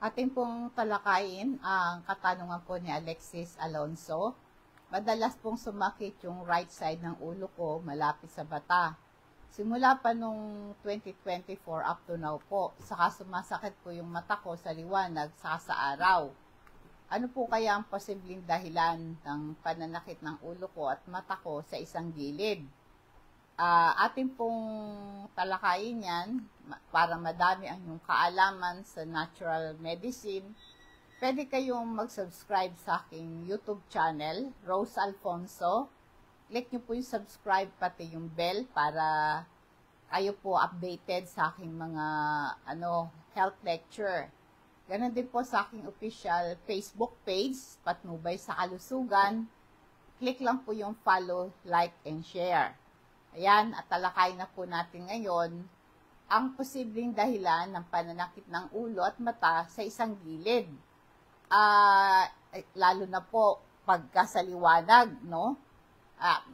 Atin pong talakayin ang katanungan po ni Alexis Alonso. Madalas pong sumakit yung right side ng ulo ko malapit sa bata. Simula pa nung 2024 up to now po, saka sumasakit po yung mata ko sa liwanag saka sa araw. Ano po kaya ang posibleng dahilan ng pananakit ng ulo ko at mata ko sa isang gilid? Atin pong talakayin yan para madami ang yung kaalaman sa natural medicine. Pwede kayong mag-subscribe sa aking YouTube channel, Rose Alfonso. Click nyo po yung subscribe pati yung bell para kayo po updated sa aking mga health lecture. Ganon din po sa aking official Facebook page, Patnubay sa Kalusugan. Click lang po yung follow, like, and share. Ayan, at talakay na po natin ngayon ang posibleng dahilan ng pananakit ng ulo at mata sa isang gilid. Lalo na po pagka sa liwanag, no?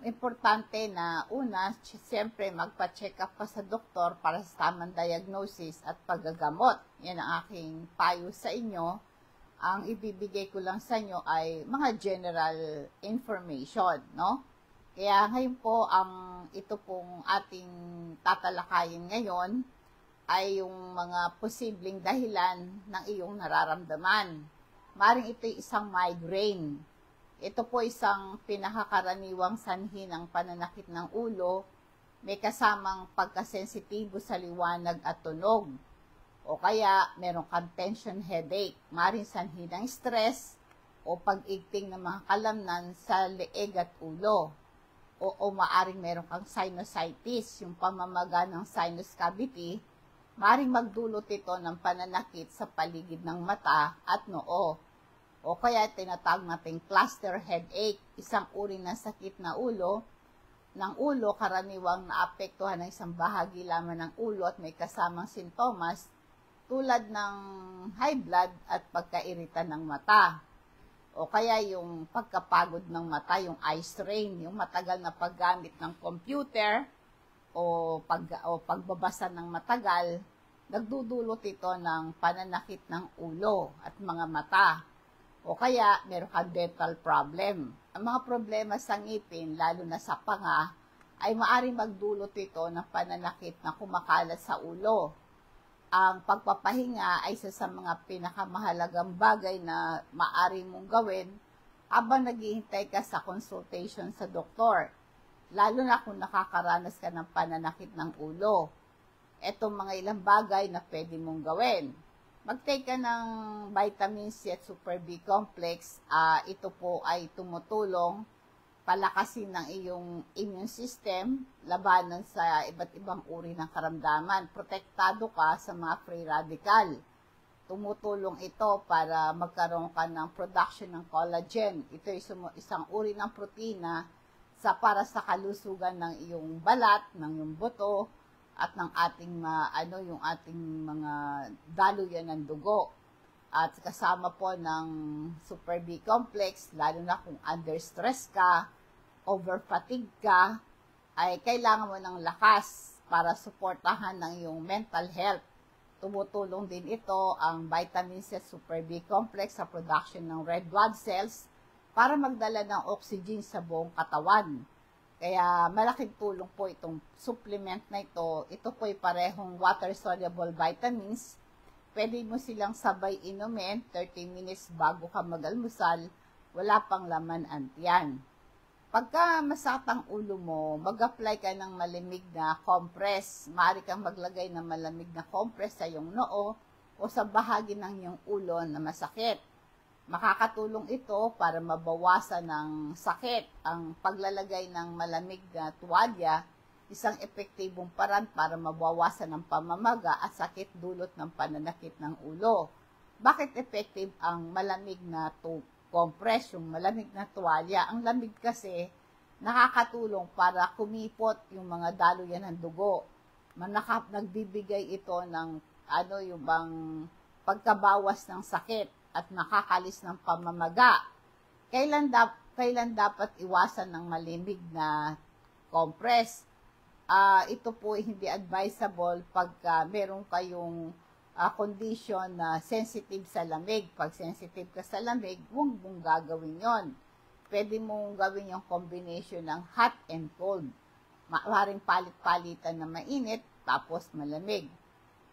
Importante na una, siyempre magpa-check up ka sa doktor para sa tamang diagnosis at paggagamot. Yan ang aking payo sa inyo. Ang ibibigay ko lang sa inyo ay mga general information, no? Kaya ngayon po, ito pong ating tatalakayin ngayon ay yung mga posibleng dahilan ng iyong nararamdaman. Maring ito'y isang migraine. Ito po isang pinakakaraniwang sanhi ng pananakit ng ulo, may kasamang pagkasensitibo sa liwanag at tunog. O kaya meron kang tension headache, maring sanhi ng stress o pag-igting ng mga kalamnan sa leeg at ulo. O maaring meron kang sinusitis, yung pamamaga ng sinus cavity, maaring magdulot ito ng pananakit sa paligid ng mata at noo. O kaya tinatawag nating cluster headache, isang uri ng sakit ng ulo, karaniwang naapektuhan ng isang bahagi lamang ng ulo at may kasamang sintomas tulad ng high blood at pagkairita ng mata. O kaya yung pagkapagod ng mata, yung eye strain, yung matagal na paggamit ng computer o pagbabasa ng matagal, nagdudulot ito ng pananakit ng ulo at mga mata. O kaya meron kang dental problem. Ang mga problema sa ngipin, lalo na sa panga, ay maaaring magdulot ito ng pananakit na kumakalat sa ulo. Ang pagpapahinga ay isa sa mga pinakamahalagang bagay na maaari mong gawin habang naghihintay ka sa consultation sa doktor, lalo na kung nakakaranas ka ng pananakit ng ulo. Itong mga ilang bagay na pwede mong gawin. Mag-take ka ng vitamin C at Super B complex. Ito po ay tumutulong palakasin ng iyong immune system, labanan sa iba't ibang uri ng karamdaman. Protektado ka sa mga free radical. Tumutulong ito para magkaroon ka ng production ng collagen. Ito ay isang uri ng protina para sa kalusugan ng iyong balat, ng iyong buto, at ng ating yung ating mga daluyan ng dugo. At kasama po ng Super B complex, lalo na kung under stress ka, over-fatigue ka, ay kailangan mo ng lakas para suportahan ng iyong mental health. Tumutulong din ito ang vitamin C Super B complex sa production ng red blood cells para magdala ng oxygen sa buong katawan. Kaya malaking tulong po itong supplement na ito. Ito po ay parehong water-soluble vitamins. Pwede mo silang sabay inumin 30 minutes bago ka mag-almusal. Wala pang laman ang tiyan. Pagka masakit ang ulo mo, mag-apply ka ng malamig na compress. Maaari kang maglagay ng malamig na compress sa iyong noo o sa bahagi ng iyong ulo na masakit. Makakatulong ito para mabawasan ng sakit. Ang paglalagay ng malamig na tuwalya, isang epektibong paraan para mabawasan ng pamamaga at sakit dulot ng pananakit ng ulo. Bakit effective ang malamig na compress, yung malamig na tuwalya? Ang lamig kasi nakakatulong para kumipot yung mga daluyan ng dugo. Nagbibigay ito ng yung bang pagkabawas ng sakit at nakakalis ng pamamaga. Kailan dapat iwasan ng malamig na compress? Ito po hindi advisable pagka meron kayong condition na sensitive sa lamig. Pag sensitive ka sa lamig, huwag mong gagawin yon. Pwede mong gawin yung combination ng hot and cold. Maaaring palit-palitan na mainit, tapos malamig.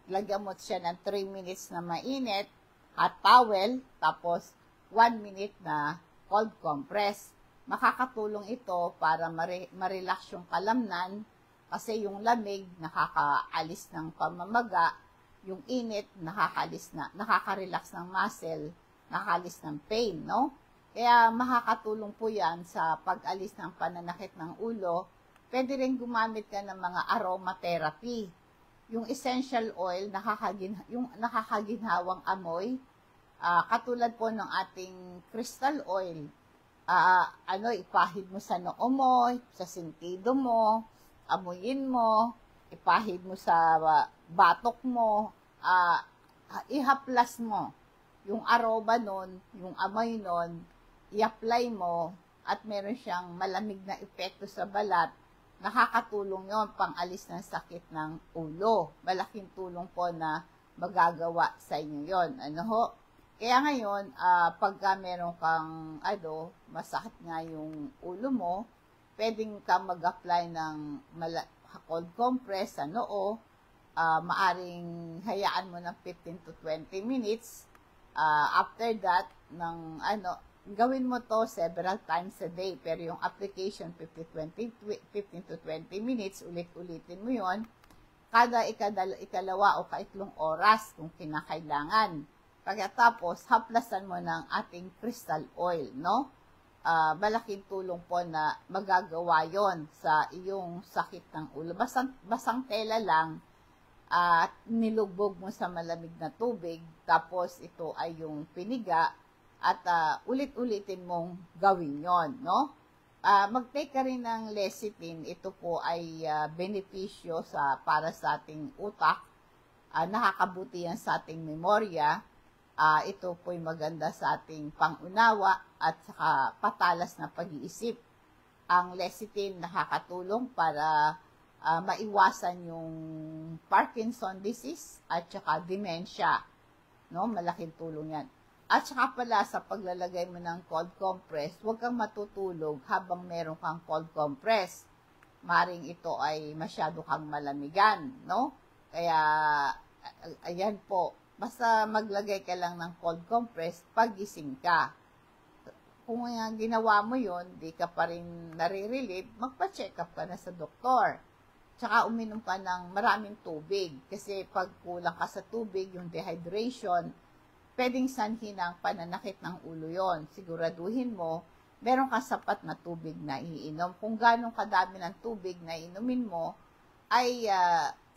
Lagyan mo siya ng 3 minutes na mainit, hot towel, tapos 1 minute na cold compress. Makakatulong ito para ma-relax yung kalamnan kasi yung lamig nakakaalis ng pamamaga, yung init nakaka-relax ng muscle, nakakalis ng pain, no? Kaya makakatulong po yan sa pag-alis ng pananakit ng ulo. Pwede rin gumamit ka ng mga aromatherapy. Yung essential oil, yung nakakaginhawang amoy, katulad po ng ating crystal oil, ipahid mo sa noo mo, sa sentido mo, amuyin mo, ipahid mo sa batok mo, ihaplas mo. Yung aroma nun, yung amoy nun, i-apply mo, at meron siyang malamig na epekto sa balat, nakakatulong yon pang-alis ng sakit ng ulo. Malaking tulong po na magagawa sa inyo yon. Ano ho? Kaya ngayon, pagka meron kang, masakit nga yung ulo mo, pwedeng ka mag-apply ng cold compress sa noo, maaring hayaan mo ng 15 to 20 minutes. After that, gawin mo to several times a day, pero yung application 15 to 20 minutes, ulit-ulitin mo yon kada ikalawa o kaitlong oras kung kinakailangan. Pagkatapos, haplasan mo ng ating crystal oil, no? Malaking tulong po na magagawa yon sa iyong sakit ng ulo. Basang tela lang at nilugbog mo sa malamig na tubig, tapos ito ay yung piniga at ulit-ulitin mong gawin yon, no? Mag-take ka rin ng lecithin. Ito po ay benepisyo para sa ating utak. Nakakabuti yan sa ating memorya. Ito po'y maganda sa ating pangunawa at saka patalas na pag-iisip. Ang lecithin nakakatulong para maiwasan yung Parkinson disease at saka dementia. No? Malaking tulong yan. At saka pala sa paglalagay mo ng cold compress, huwag kang matutulog habang meron kang cold compress. Maring ito ay masyado kang malamigan, no? Kaya, ayan po. Basta maglagay ka lang ng cold compress paggising ka. Kung ginawa mo yon, di ka pa rin nare-relieve, magpa-check up ka na sa doktor. Tsaka uminom ka ng maraming tubig. Kasi pag kulang ka sa tubig, yung dehydration, pwedeng sanhin ng pananakit ng ulo yon. Siguraduhin mo, meron kang sapat na tubig na iinom. Kung gano'ng kadami ng tubig na inumin mo, ay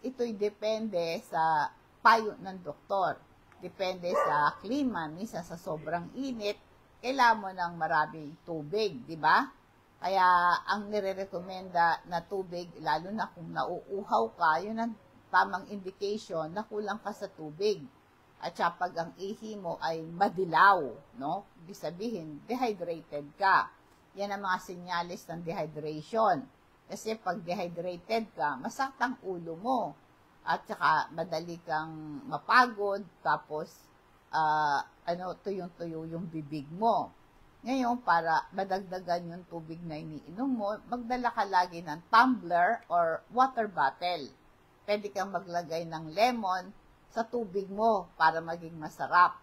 ito'y depende sa payo ng doktor. Depende sa klima, minsan sa sobrang init, kailangan mo ng maraming tubig, di ba? Kaya ang nire-recommenda na tubig, lalo na kung nauuhaw ka, yun ang tamang indication na kulang ka sa tubig. At saka pag ang ihi mo ay madilaw, no? Ibig sabihin, dehydrated ka. Yan ang mga senyales ng dehydration. Kasi pag dehydrated ka, masakit ang ulo mo. At saka madali kang mapagod, tapos tuyong-tuyo yung bibig mo. Ngayon, para madagdagan yung tubig na iniinom mo, magdala ka lagi ng tumbler or water bottle. Pwede kang maglagay ng lemon sa tubig mo para maging masarap.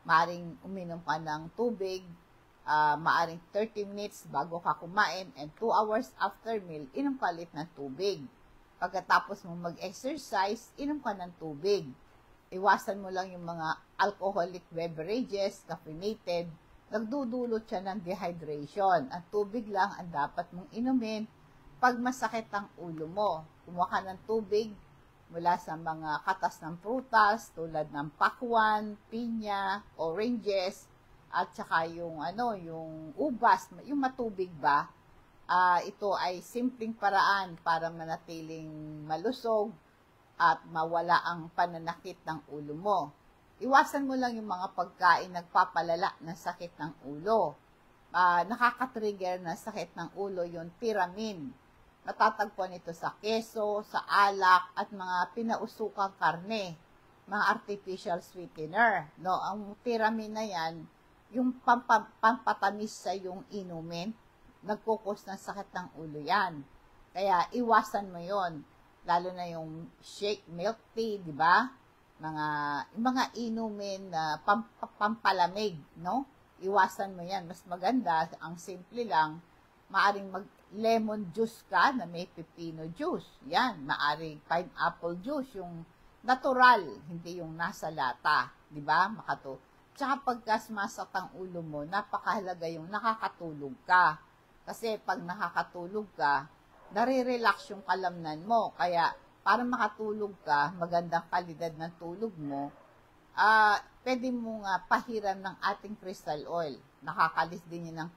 Maaring uminom ka ng tubig, maaring 30 minutes bago ka kumain, and 2 hours after meal, inom ka ulit ng tubig. Pagkatapos mo mag-exercise, inom ka ng tubig. Iwasan mo lang yung mga alcoholic beverages, caffeinated, nagdudulot siya ng dehydration. Ang tubig lang ang dapat mong inumin pag masakit ang ulo mo. Kumuha ka ng tubig mula sa mga katas ng prutas tulad ng pakwan, pinya, oranges, at saka yung ubas, yung matubig ba. Ito ay simpleng paraan para manatiling malusog at mawala ang pananakit ng ulo mo. Iwasan mo lang yung mga pagkain nagpapalala ng sakit ng ulo. Nakaka-trigger na sakit ng ulo yung tiramine. Natatagpuan ito sa keso, sa alak, at mga pinausukang karne. mga artificial sweetener, no? Ang Tyramine na yan, yung pampatamis sa yung inumin, nagkukos ng sakit ng ulo yan. Kaya iwasan mo yon, lalo na yung shake, milk tea, di ba? Mga inumin na pampalamig, no? Iwasan mo yan. Mas maganda, ang simple lang, maaring mag-lemon juice ka na may pepino juice. Yan, maaring pineapple juice, yung natural, hindi yung nasa lata. Di ba? Tsaka pagka sumasakit ang ulo mo, napakahalaga yung nakakatulog ka. Kasi pag nakakatulog ka, nare-relax yung kalamnan mo. Kaya, para makatulog ka, magandang kalidad ng tulog mo, pwede mo nga pahiram ng ating crystal oil. Nakakalis din yun ng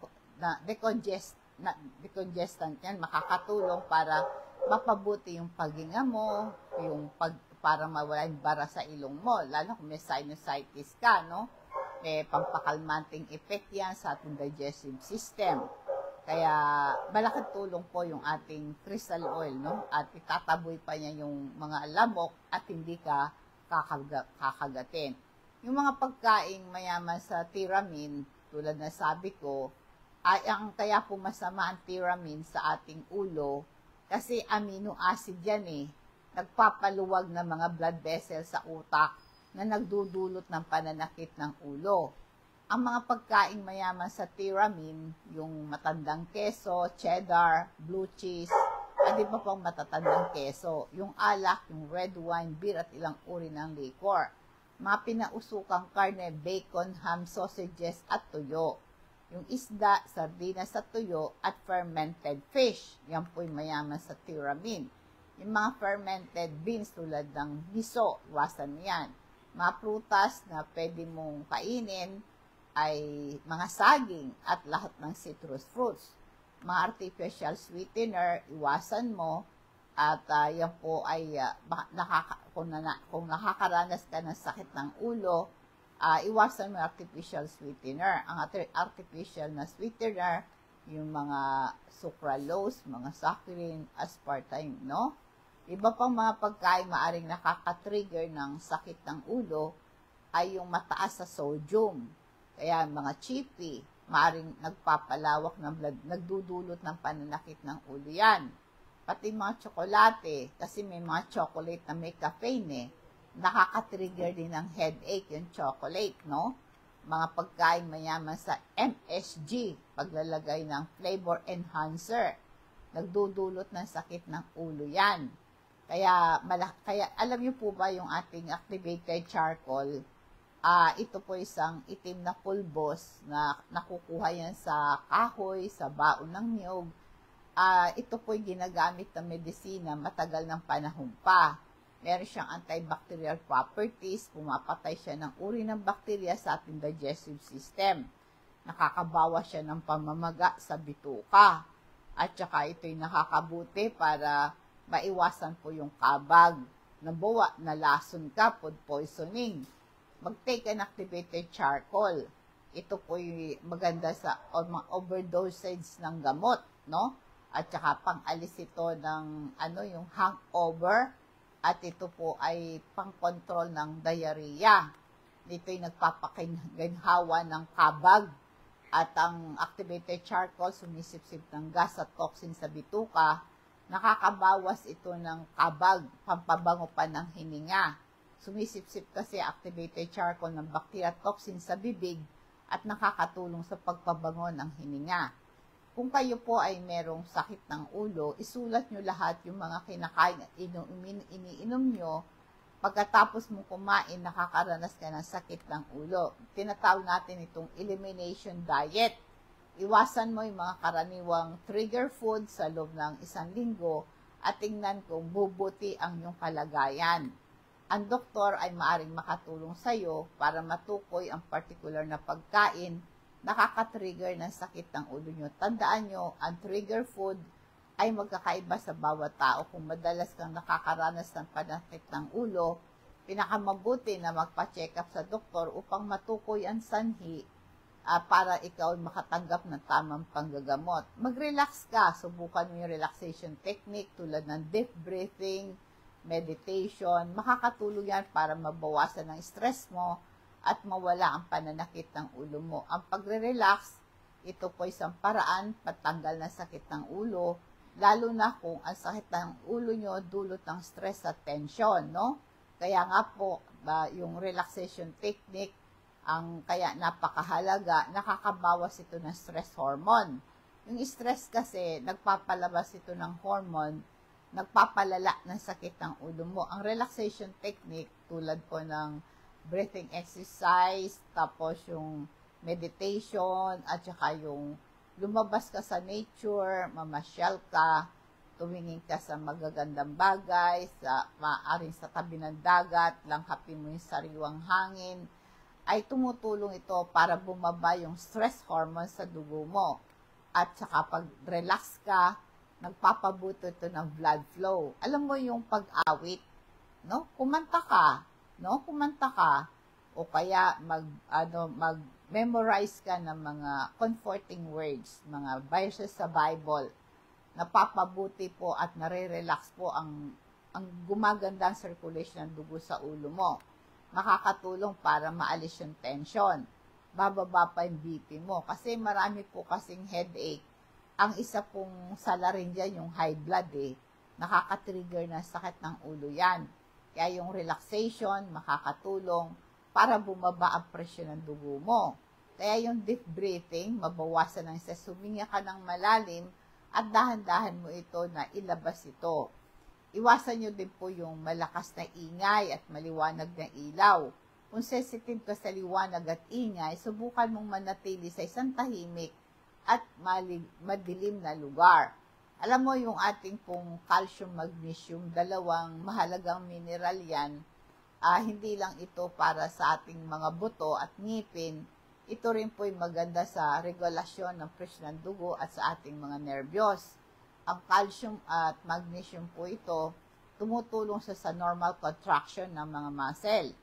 decongestant yan. Makakatulong para mapabuti yung paghinga mo, para mawala yung bara sa ilong mo. Lalo kung may sinusitis ka, no? May pampakalmanting effect yan sa ating digestive system. Kaya, malaking tulong po yung ating crystal oil, no? At itataboy pa niya yung mga lamok at hindi ka kakagatin. Yung mga pagkaing mayaman sa Tyramine, tulad na sabi ko, ay kaya po masama ang Tyramine sa ating ulo kasi amino acid yan eh. Nagpapaluwag ng mga blood vessels sa utak na nagdudulot ng pananakit ng ulo. Ang mga pagkaing mayaman sa Tyramine, yung matandang keso, cheddar, blue cheese, at iba pang matatandang keso, yung alak, yung red wine, beer at ilang uri ng liquor, mga pinausukang karne, bacon, ham, sausages at tuyo, yung isda, sardinas at tuyo at fermented fish, yan po'y mayaman sa Tyramine. Yung mga fermented beans tulad ng miso, iwasan mo yan. Mga prutas na pwede mong kainin ay mga saging at lahat ng citrus fruits. Mga artificial sweetener, iwasan mo. At yan po ay kung nakakaranas ka ng sakit ng ulo, iwasan mo artificial sweetener. Ang artificial na sweetener, yung mga sucralose, mga saccharin, aspartame, no? Iba pang mga pagkain maaring nakaka-trigger ng sakit ng ulo ay yung mataas sa sodium. Kaya mga chippy, maaring nagpapalawak ng blood, nagdudulot ng pananakit ng ulo yan. Pati mga tsokolate, kasi may mga chocolate na may caffeine eh, nakaka-trigger din ng headache yung chocolate, no? Mga pagkain mayaman sa MSG, paglalagay ng flavor enhancer, nagdudulot ng sakit ng ulo yan. Kaya alam niyo po ba yung ating activated charcoal, ito po isang itim na pulbos na nakukuha yan sa kahoy, sa baon ng niyog. Ito po ginagamit na medisina matagal ng panahon pa. Meron siyang antibacterial properties, pumapatay siya ng uri ng bakterya sa ating digestive system. Nakakabawas siya ng pamamaga sa bituka. At saka ito'y nakakabuti para maiwasan po yung kabag, nabuwa, nalason ka, food poisoning. Mag-take an activated charcoal. Ito po yung maganda sa overdosage ng gamot, no? At saka pang-alis ito ng yung hangover, at ito po ay pang-control ng diarrhea. Dito yung nagpapakinhawa ng kabag, at ang activated charcoal sumisipsip ng gas at toxin sa bituka. Nakakabawas ito ng kabag, pampabango pa ng hininga. Sumisipsip kasi activated charcoal ng bacteria toxin sa bibig at nakakatulong sa pagpabango ng hininga. Kung kayo po ay merong sakit ng ulo, isulat nyo lahat yung mga kinakain at iniinom nyo. Pagkatapos mong kumain, nakakaranas ka ng sakit ng ulo. Tinatawag natin itong elimination diet. Iwasan mo yung mga karaniwang trigger food sa loob ng 1 linggo at tingnan kung bubuti ang iyong kalagayan. Ang doktor ay maaring makatulong sa iyo para matukoy ang particular na pagkain nakaka-trigger ng sakit ng ulo nyo. Tandaan nyo, ang trigger food ay magkakaiba sa bawat tao. Kung madalas kang nakakaranas ng pananakit ng ulo, pinakamabuti na magpa-check up sa doktor upang matukoy ang sanhi para ikaw makatanggap ng tamang panggagamot. Mag-relax ka. Subukan mo yung relaxation technique tulad ng deep breathing, meditation, makakatulong yan para mabawasan ang stress mo at mawala ang pananakit ng ulo mo. Ang pagre-relax, ito po isang paraan patanggal ng sakit ng ulo, lalo na kung ang sakit ng ulo nyo dulot ng stress at tension, no? Kaya nga po, yung relaxation technique, ang kaya napakahalaga, nakakabawas ito ng stress hormone. Yung stress kasi, nagpapalabas ito ng hormone, nagpapalala ng sakit ng ulo mo. Ang relaxation technique, tulad po ng breathing exercise, tapos yung meditation, at saka yung lumabas ka sa nature, mamasyal ka, tumingin ka sa magagandang bagay, maaaring sa tabi ng dagat, langhapin mo yung sariwang hangin, ay tumutulong ito para bumaba yung stress hormone sa dugo mo. At saka pag relax ka, nagpapabuto ito ng blood flow. Alam mo yung pag-awit, no? Kumanta ka, no? Kumanta ka, o kaya mag-memorize ka ng mga comforting words, mga verses sa Bible. Napapabuti po at nare-relax po ang gumaganda ang circulation ng dugo sa ulo mo. Makakatulong para maalis yung tension. Bababa pa yung BP mo. Kasi marami po kasing headache. Ang isa pong sala rin dyan, yung high blood nakaka-trigger ng sakit ng ulo yan. Kaya yung relaxation, makakatulong para bumaba ang presyon ng dugo mo. Kaya yung deep breathing, mabawasan ng stress, huminga ka ng malalim at dahan-dahan mo ito na ilabas ito. Iwasan nyo din po yung malakas na ingay at maliwanag na ilaw. Kung sensitive ka sa liwanag at ingay, subukan mong manatili sa isang tahimik at madilim na lugar. Alam mo yung ating pong calcium, magnesium, dalawang mahalagang mineral yan, hindi lang ito para sa ating mga buto at ngipin, ito rin po'y maganda sa regulasyon ng presyon ng dugo at sa ating mga nerbiyos. Ang calcium at magnesium po ito, tumutulong sa normal contraction ng mga muscle.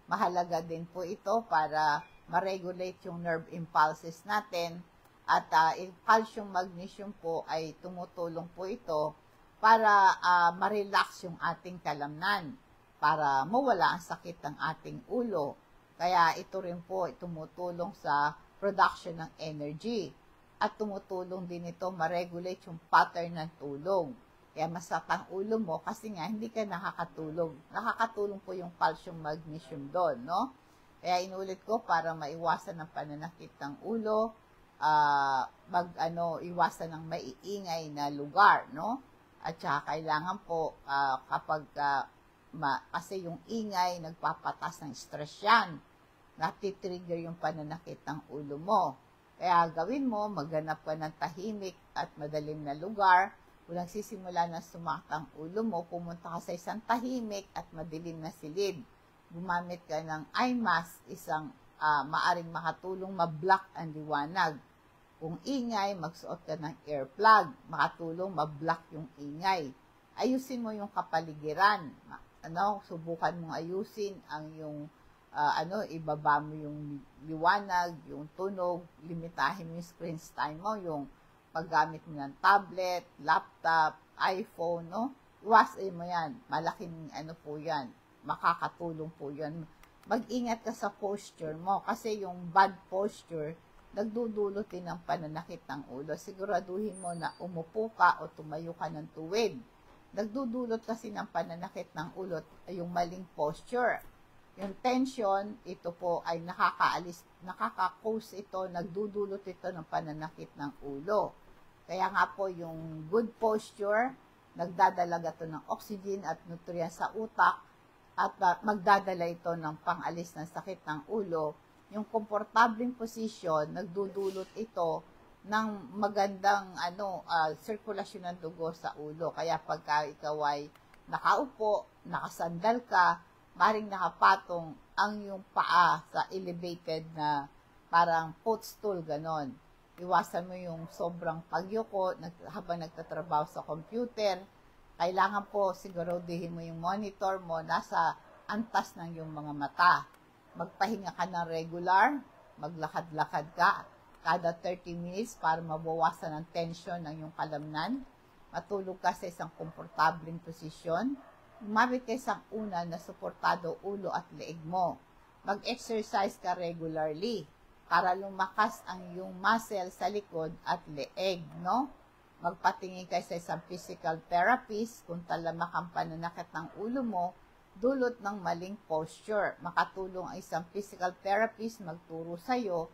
Mahalaga din po ito para ma-regulate yung nerve impulses natin. At yung calcium, magnesium po ay tumutulong po ito para ma-relax yung ating kalamnan, para mawala ang sakit ng ating ulo. Kaya ito rin po tumutulong sa production ng energy. At tumutulong din ito ma-regulate yung pattern ng tulog. Kaya masakit ang ulo mo kasi nga hindi ka nakakatulog. Nakakatulong po yung calcium, magnesium doon, no? Kaya inulit ko para maiwasan ang pananakit ng ulo, iwasan ng maiingay na lugar, no? At saka kailangan po kapag kasi yung ingay nagpapatas ng stress yan, natitrigger yung pananakit ng ulo mo. Kaya gawin mo, maghanap ka ng tahimik at madalim na lugar. Kung nagsisimula na sumakit ang ulo mo, pumunta ka sa isang tahimik at madilim na silid. Gumamit ka ng eye mask, isang maaring makatulong ma-block ang liwanag. Kung ingay, magsuot ka ng earplug, makatulong ma-block yung ingay. Ayusin mo yung kapaligiran. Subukan mong ayusin ang yung ibaba mo yung liwanag, yung tunog, limitahin mo yung screen time mo, yung paggamit mo ng tablet, laptop, iPhone, no? Iwasan mo yan. Malaking po yan. Makakatulong po yan. Mag-ingat ka sa posture mo kasi yung bad posture, nagdudulot din ng pananakit ng ulo. Siguraduhin mo na umupo ka o tumayo ka ng tuwid. Nagdudulot kasi ng pananakit ng ulo yung maling posture. Yung tension, ito po ay nakaka-cause ito, nagdudulot ito ng pananakit ng ulo. Kaya nga po yung good posture, nagdadala ito ng oxygen at nutrients sa utak at magdadala ito ng pangalis ng sakit ng ulo. Yung komportabling position, nagdudulot ito ng magandang sirkulasyon ng dugo sa ulo. Kaya pagka ikaw ay nakaupo, nakasandal ka, maring nakapatong ang iyong paa sa elevated na parang footstool, ganon. Iwasan mo yung sobrang pagyuko habang nagtatrabaho sa computer. Kailangan po siguraduhin mo yung monitor mo nasa antas ng iyong mga mata. Magpahinga ka ng regular, maglakad-lakad ka kada 30 minutes para mabawasan ang tension ng iyong kalamnan. Matulog ka sa isang komportableng posisyon. gumamit ka sa una na suportado ulo at leeg mo. Mag-exercise ka regularly para lumakas ang iyong muscle sa likod at leeg, no? Magpatingin ka sa isang physical therapist kung talamak ang pananakit ng ulo mo, dulot ng maling posture. Makatulong ang isang physical therapist magturo sa iyo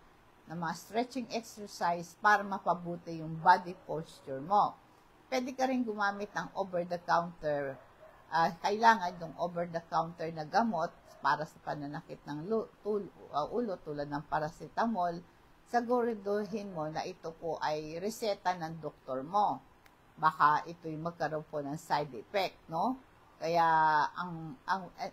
ng mga stretching exercise para mapabuti yung body posture mo. Pwede ka rin gumamit ng over-the-counter. Kailangan yung over-the-counter na gamot para sa pananakit ng ulo tulad ng paracetamol. Siguraduhin mo na ito po ay reseta ng doktor mo. Baka ito'y magkaroon po ng side effect, no? Kaya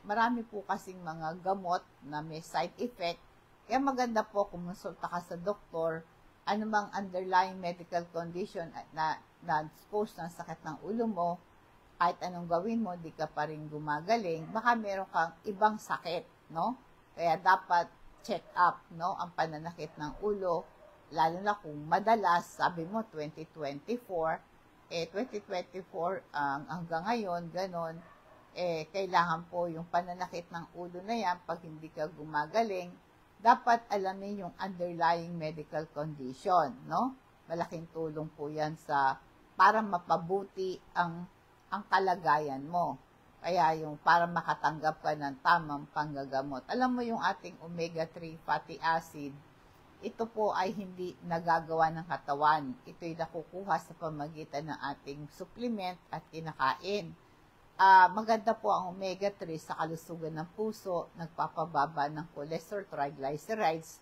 marami po kasing mga gamot na may side effect. Kaya maganda po kumonsulta ka sa doktor, anumang underlying medical condition na cause ng sakit ng ulo mo, kahit anong gawin mo, di ka pa rin gumagaling, baka meron kang ibang sakit, no? Kaya dapat check up, no, ang pananakit ng ulo, lalo na kung madalas, sabi mo 2024, 2024 hanggang ngayon, ganon, kailangan po yung pananakit ng ulo na yan, pag hindi ka gumagaling, dapat alamin yung underlying medical condition, no? Malaking tulong po yan para mapabuti ang kalagayan mo. Kaya yung para makatanggap ka ng tamang panggagamot. Alam mo yung ating omega-3 fatty acid, ito po ay hindi nagagawa ng katawan. Ito'y nakukuha sa pamagitan ng ating supplement at kinakain. Maganda po ang omega-3 sa kalusugan ng puso, nagpapababa ng cholesterol, triglycerides,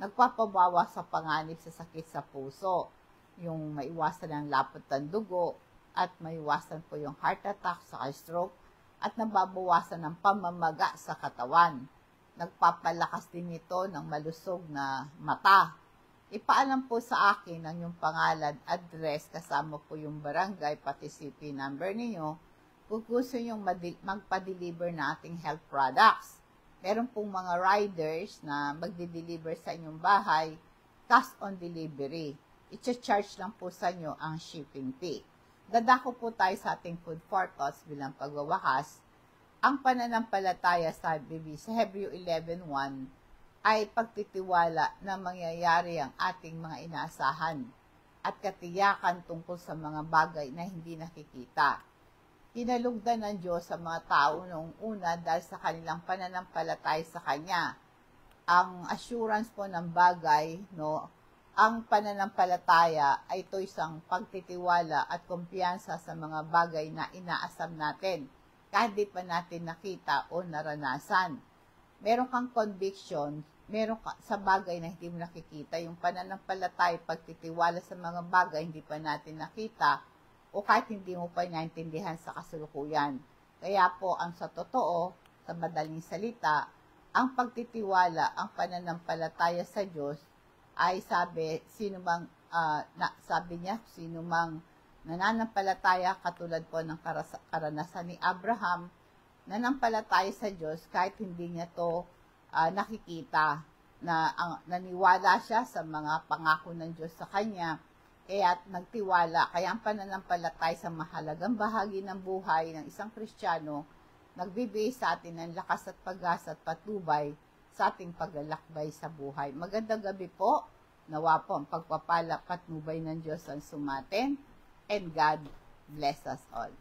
nagpapabawa sa panganib sa sakit sa puso, yung maiwasan ng lapot ng dugo, at maiwasan po yung heart attack sa stroke, at nababawasan ng pamamaga sa katawan. Nagpapalakas din ito ng malusog na mata. Ipaalam po sa akin ang yung pangalan, address, kasama po yung barangay, pati CP number ninyo, kung gusto nyo magpa-deliver na ating health products. Meron pong mga riders na magdi-deliver sa inyong bahay, cash on delivery. I-charge lang po sa inyo ang shipping fee. Dadako po tayo sa ating food for thoughts bilang pagwawakas. Ang pananampalataya sa Hebreo 11:1 ay pagtitiwala na mangyayari ang ating mga inaasahan at katiyakan tungkol sa mga bagay na hindi nakikita. Kinalugdan ng Diyos sa mga tao noong una dahil sa kanilang pananampalataya sa Kanya. Ang assurance po ng bagay, no, ang pananampalataya ay ito isang pagtitiwala at kumpiyansa sa mga bagay na inaasam natin, kahit di pa natin nakita o naranasan. Meron kang conviction, meron ka sa bagay na hindi mo nakikita. Yung pananampalataya, pagtitiwala sa mga bagay hindi pa natin nakita, o kahit hindi mo pa naintindihan sa kasulukuyan. Kaya po, ang sa totoo, sa madaling salita, ang pagtitiwala, ang pananampalataya sa Diyos, ay sabi niya, sino mang nananampalataya, katulad po ng karanasan ni Abraham, nanampalataya sa Diyos kahit hindi niya to nakikita, naniwala siya sa mga pangako ng Diyos sa kanya, kaya nagtiwala. Kaya ang pananampalataya sa mahalagang bahagi ng buhay ng isang Kristiyano, nagbibigay sa atin ng lakas at pag-asa at patnubay sa ating paglalakbay sa buhay. Magandang gabi po. Nawa po ang pagpapala patnubay ng Diyos ang sumatin, and God bless us all.